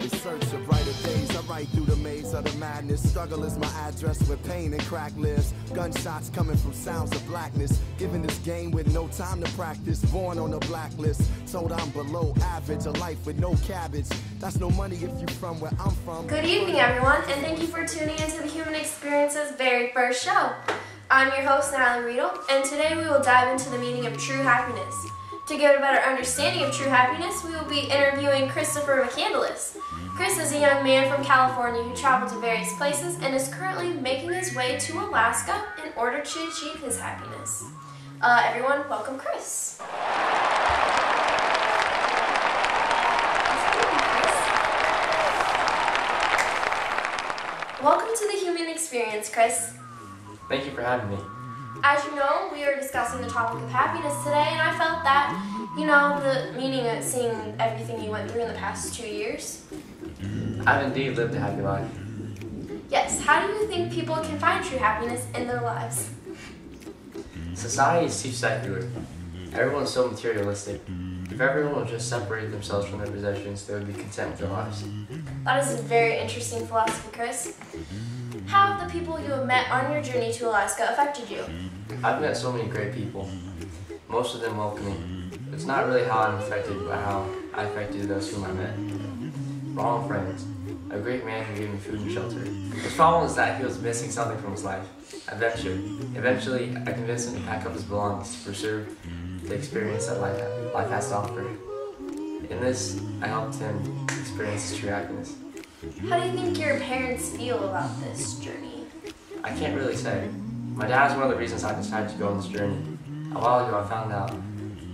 In search of brighter days, I write through the maze of the madness. Struggle is my address where pain and crack lives. Gunshots coming from sounds of blackness. Given this game with no time to practice. Born on a blacklist, told I'm below average. A life with no cabbage. That's no money if you from where I'm from. Good evening, everyone, and thank you for tuning into the Human Experience's very first show. I'm your host, Natalie Riedel, and today we will dive into the meaning of true happiness. To get a better understanding of true happiness, we will be interviewing Christopher McCandless. Chris is a young man from California who traveled to various places and is currently making his way to Alaska in order to achieve his happiness. Everyone, welcome Chris. Welcome to the Human Experience, Chris. Thank you for having me. As you know, we are discussing the topic of happiness today, and I felt that, the meaning of seeing everything you went through in the past 2 years. I've indeed lived a happy life. Yes, how do you think people can find true happiness in their lives? Society is too secular. Everyone's so materialistic. If everyone would just separate themselves from their possessions, they would be content with their lives. That is a very interesting philosophy, Chris. How have the people you have met on your journey to Alaska affected you? I've met so many great people, most of them welcoming. It's not really how I'm affected, but how I affected those whom I met. Wrong friends. A great man who gave me food and shelter. His problem was that he was missing something from his life. Eventually, I convinced him to pack up his belongings to preserve the experience that life has to offer. In this, I helped him experience his true happiness. How do you think your parents feel about this journey? I can't really say. My dad is one of the reasons I decided to go on this journey. A while ago I found out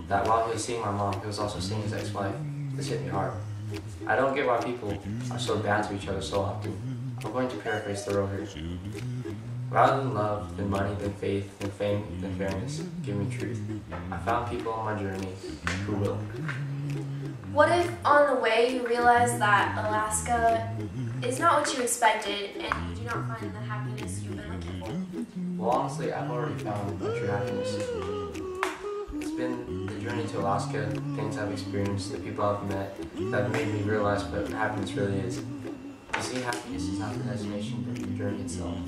that while he was seeing my mom, he was also seeing his ex-wife. This hit me hard. I don't get why people are so bad to each other so often. I'm going to paraphrase Thoreau here. Rather than love, than money, than faith, than fame, than fairness, give me truth. I found people on my journey who will. What if on the way you realize that Alaska is not what you expected and you do not find the happiness you've been looking for? Well, honestly, I've already found my true happiness. It's been the journey to Alaska, things I've experienced, the people I've met that have made me realize what happiness really is. You see, happiness is not the destination, but the journey itself.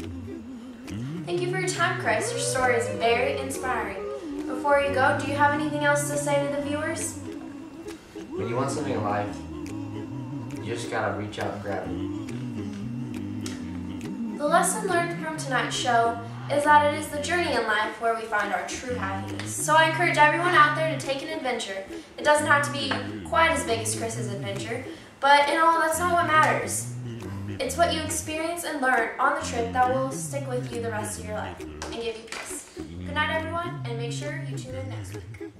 Thank you for your time, Chris. Your story is very inspiring. Before you go, do you have anything else to say to the viewers? When you want something in life, you just gotta reach out and grab it. The lesson learned from tonight's show is that it is the journey in life where we find our true happiness. So I encourage everyone out there to take an adventure. It doesn't have to be quite as big as Chris's adventure, but in all, that's not what matters. It's what you experience and learn on the trip that will stick with you the rest of your life and give you peace. Good night, everyone, and make sure you tune in next week.